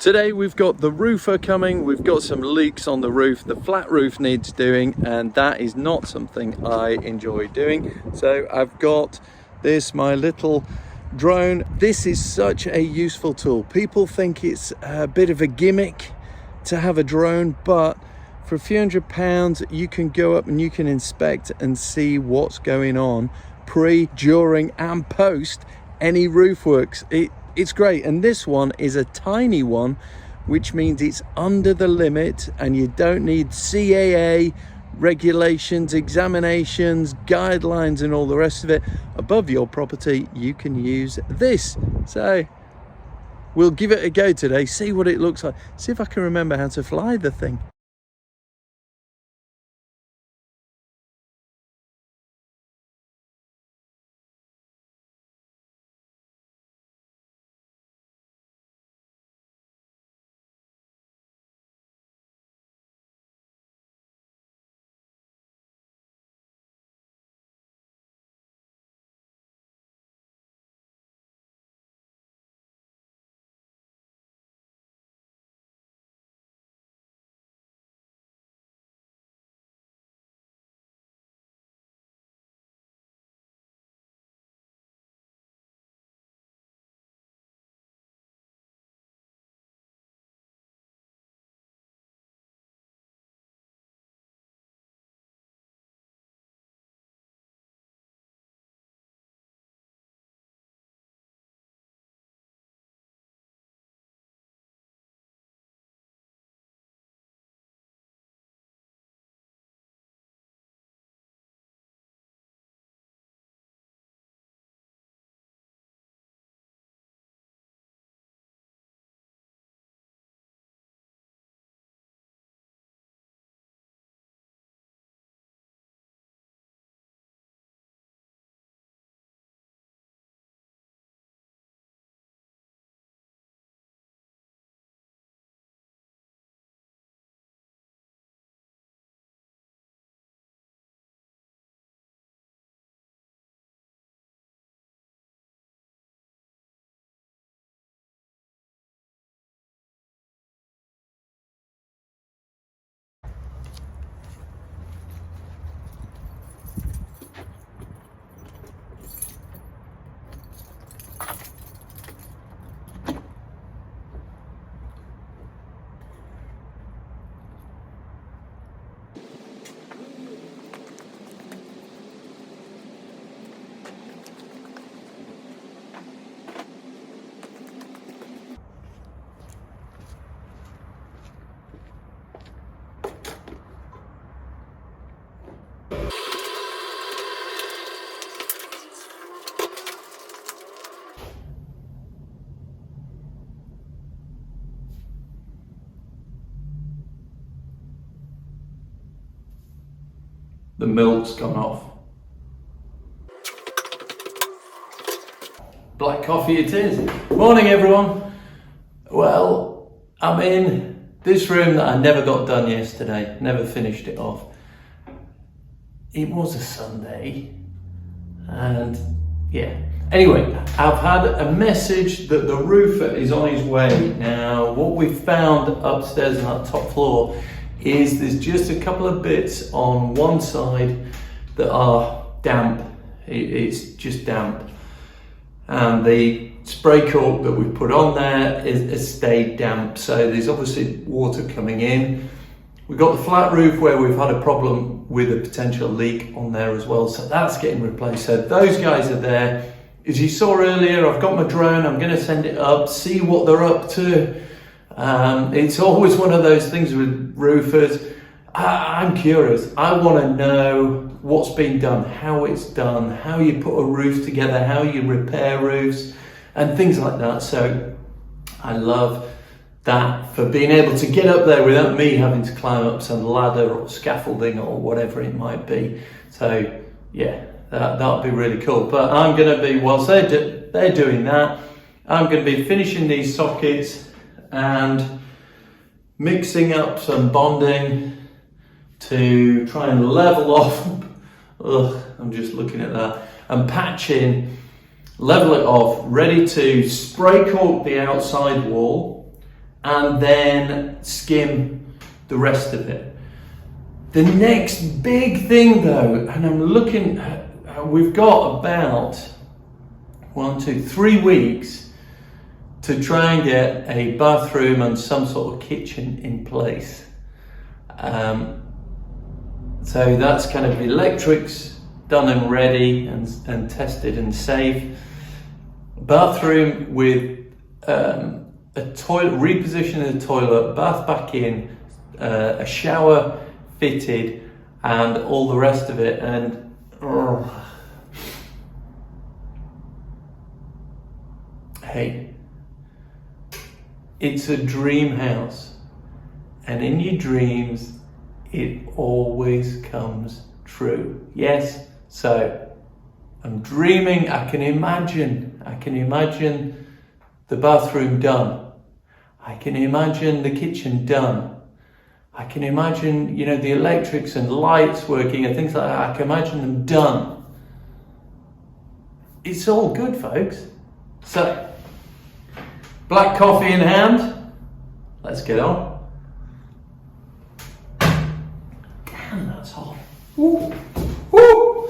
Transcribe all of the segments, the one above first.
Today we've got the roofer coming, we've got some leaks on the roof, the flat roof needs doing, and that is not something I enjoy doing. So I've got this, my little drone. This is such a useful tool. People think it's a bit of a gimmick to have a drone, but for a few £100 you can go up and you can inspect and see what's going on pre, during and post any roof works. It's great, and this one is a tiny one, which means it's under the limit and you don't need CAA regulations, examinations, guidelines and all the rest of it. Above your property you can use this. So we'll give it a go today, see what it looks like, see if I can remember how to fly the thing. The milk's gone off. Black coffee it is. Morning everyone. Well, I'm in this room that I never got done yesterday, never finished it off. It was a Sunday and yeah. Anyway, I've had a message that the roofer is on his way. Now, what we've found upstairs on that top floor is there's just a couple of bits on one side that are damp. It's just damp. And the spray cork that we've put on there has stayed damp. So there's obviously water coming in. We've got the flat roof where we've had a problem with a potential leak on there as well. So that's getting replaced. So those guys are there. As you saw earlier, I've got my drone. I'm going to send it up, see what they're up to. It's always one of those things with roofers. I'm curious. I want to know what's been done, how it's done, how you put a roof together, how you repair roofs and things like that. So I love that, for being able to get up there without me having to climb up some ladder or scaffolding or whatever it might be. So yeah, that'll be really cool. But I'm going to be, whilst they're doing that, I'm going to be finishing these sockets and mixing up some bonding to try and level off. Ugh, I'm just looking at that. And patching, level it off, ready to spray cork the outside wall and then skim the rest of it. The next big thing though, and I'm looking, we've got about 3 weeks to try and get a bathroom and some sort of kitchen in place. So that's kind of electrics done and ready and tested and safe. Bathroom with a toilet, repositioning the toilet, bath back in, a shower fitted, and all the rest of it. And hey, it's a dream house, and in your dreams it always comes true. Yes, so I'm dreaming, I can imagine the bathroom done. I can imagine the kitchen done. I can imagine, the electrics and lights working and things like that. I can imagine them done. It's all good, folks. So, black coffee in hand. Let's get on. Damn, that's hot. Woo. Woo.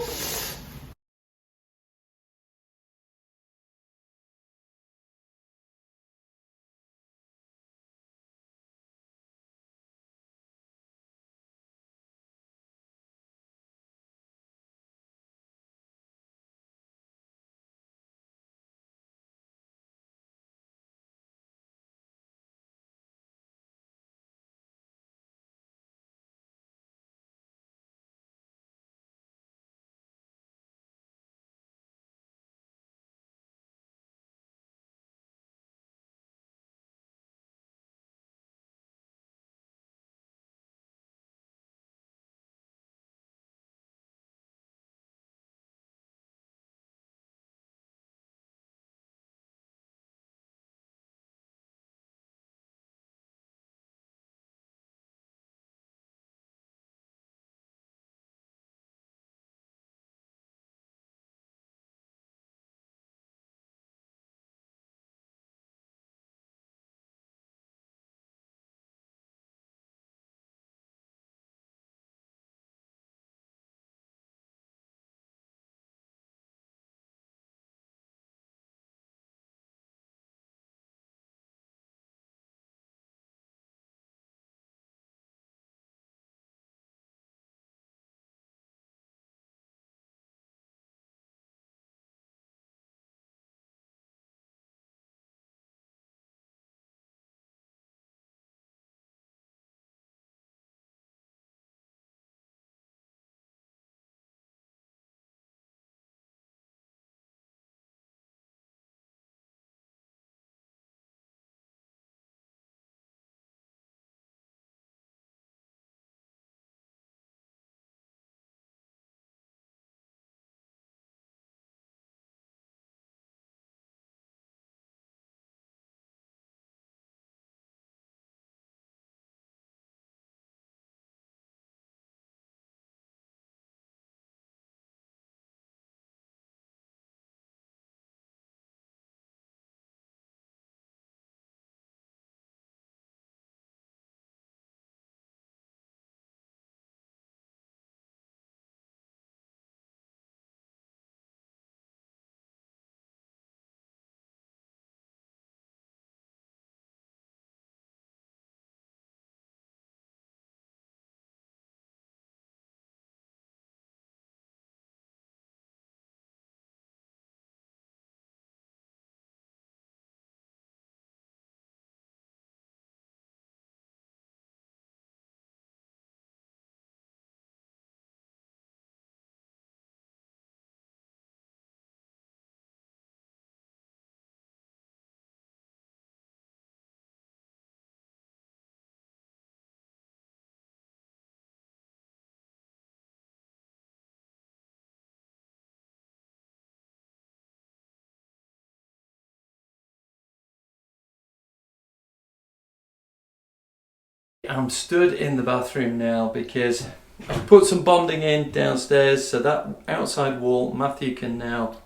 I'm stood in the bathroom now because I've put some bonding in downstairs, so that outside wall Matthew can now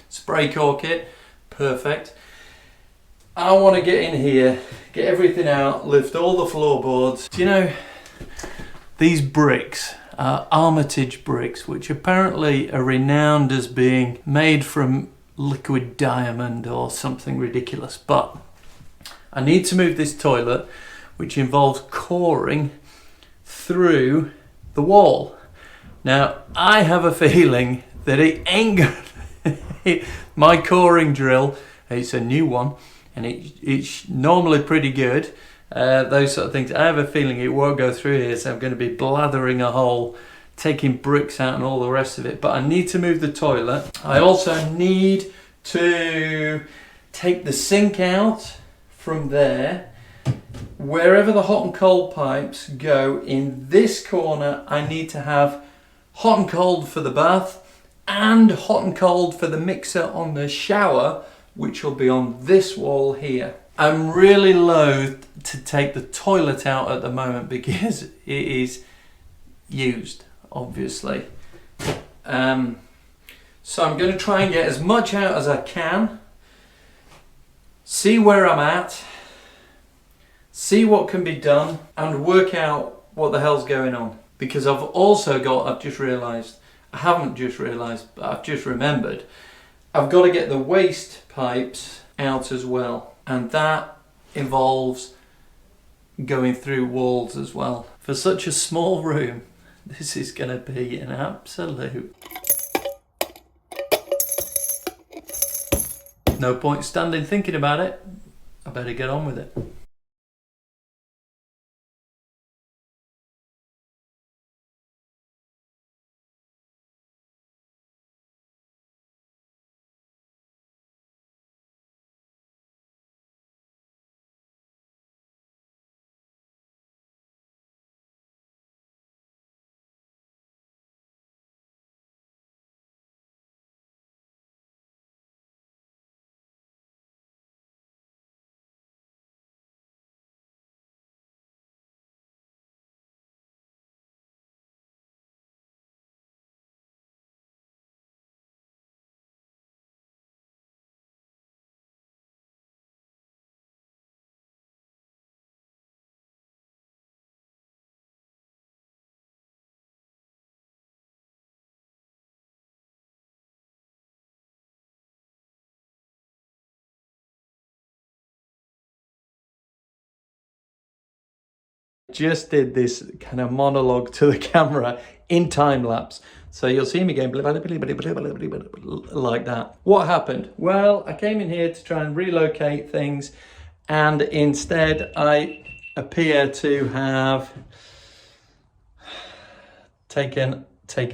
spray cork it. Perfect. I want to get in here, get everything out, lift all the floorboards. Do you know, these bricks are Armitage bricks, which apparently are renowned as being made from liquid diamond or something ridiculous. But I need to move this toilet, which involves coring through the wall. Now, I have a feeling that it ain't gonna... My coring drill, it's a new one, and it's normally pretty good. Those sort of things. I have a feeling it won't go through here, so I'm going to be blathering a hole, taking bricks out and all the rest of it. But I need to move the toilet. I also need to take the sink out from there. Wherever the hot and cold pipes go in this corner, I need to have hot and cold for the bath and hot and cold for the mixer on the shower, which will be on this wall here. I'm really loath to take the toilet out at the moment because it is used, obviously. So I'm going to try and get as much out as I can, see where I'm at, see what can be done, and work out what the hell's going on. Because I've just realised, I haven't just realised, but I've just remembered, I've got to get the waste pipes out as well. And that involves going through walls as well. For such a small room, this is going to be an absolute... No point standing thinking about it. I better get on with it. Just did this kind of monologue to the camera in time lapse, so you'll see me going like that. What happened? Well, I came in here to try and relocate things, and instead I appear to have taken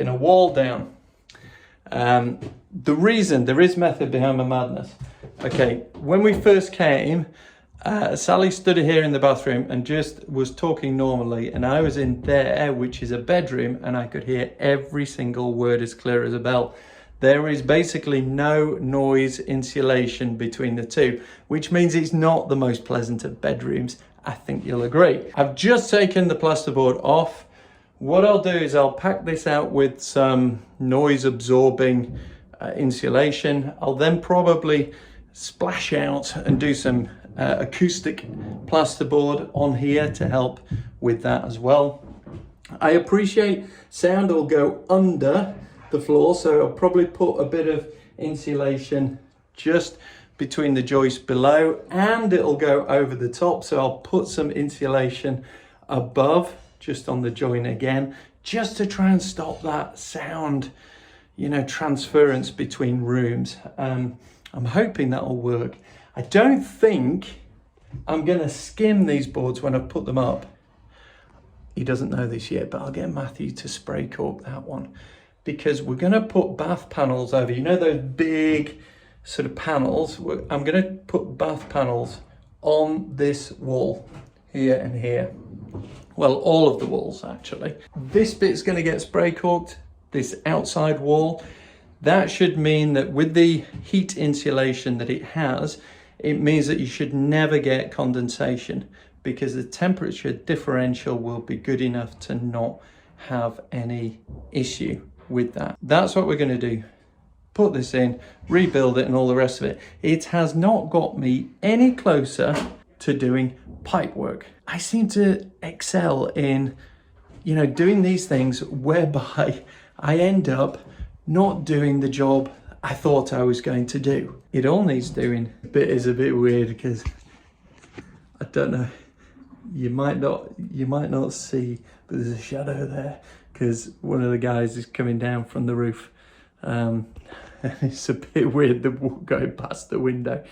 a wall down. The reason, there is method behind my madness. Okay, when we first came, Sally stood here in the bathroom and just was talking normally, and I was in there, which is a bedroom, and I could hear every single word as clear as a bell. There is basically no noise insulation between the two, which means it's not the most pleasant of bedrooms. I think you'll agree. I've just taken the plasterboard off. What I'll do is I'll pack this out with some noise absorbing insulation. I'll then probably splash out and do some acoustic plasterboard on here to help with that as well. I appreciate sound will go under the floor, so I'll probably put a bit of insulation just between the joists below, and it'll go over the top, so I'll put some insulation above just on the joint again, just to try and stop that sound, you know, transference between rooms. I'm hoping that'll work. I don't think I'm going to skim these boards when I put them up. He doesn't know this yet, but I'll get Matthew to spray cork that one, because we're going to put bath panels over. You know those big sort of panels? I'm going to put bath panels on this wall here and here. Well, all of the walls actually. This bit's going to get spray corked, this outside wall. That should mean that with the heat insulation that it has, it means that you should never get condensation, because the temperature differential will be good enough to not have any issue with that. That's what we're going to do. put this in, rebuild it and all the rest of it. It has not got me any closer to doing pipe work. I seem to excel in, you know, doing these things whereby I end up not doing the job I thought I was going to do. It all needs doing. The bit is a bit weird because I don't know, you might not see, but there's a shadow there because one of the guys is coming down from the roof. It's a bit weird, the walk going past the window.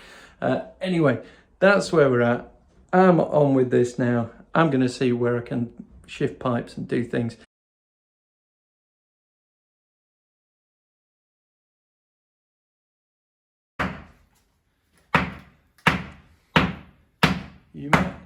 Anyway, that's where we're at. I'm on with this now. I'm going to see where I can shift pipes and do things. You might.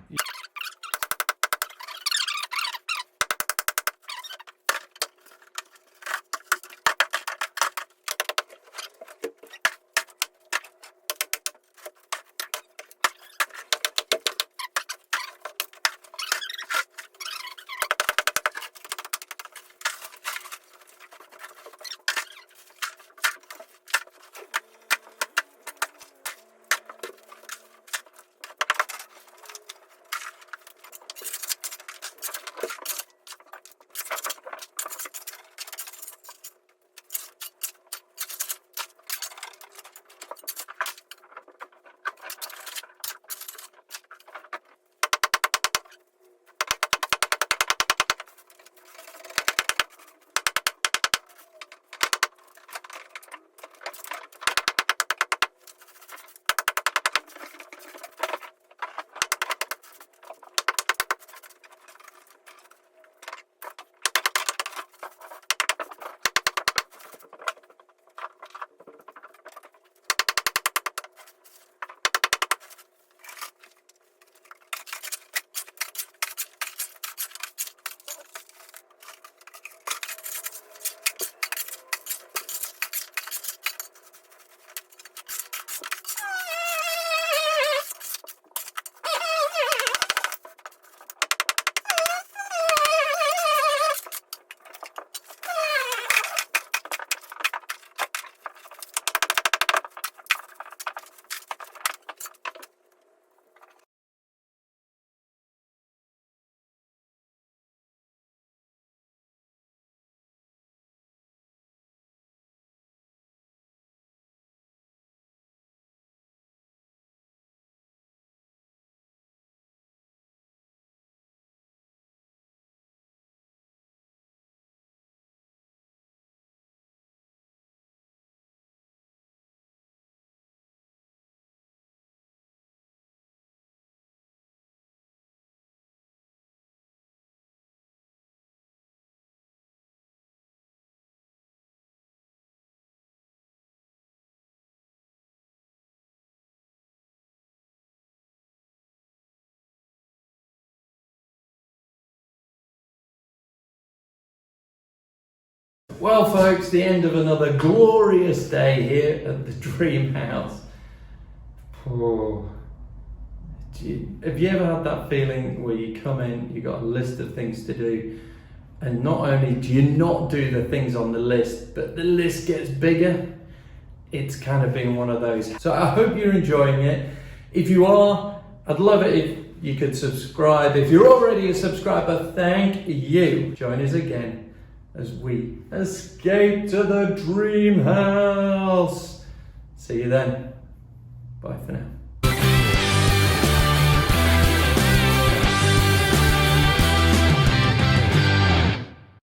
Well folks, the end of another glorious day here at the dream house. Oh. Have you ever had that feeling where you come in, you've got a list of things to do, and not only do you not do the things on the list, but the list gets bigger? It's kind of been one of those. So I hope you're enjoying it. If you are, I'd love it if you could subscribe. If you're already a subscriber, thank you. Join us again as we escape to the dream house. See you then. Bye for now.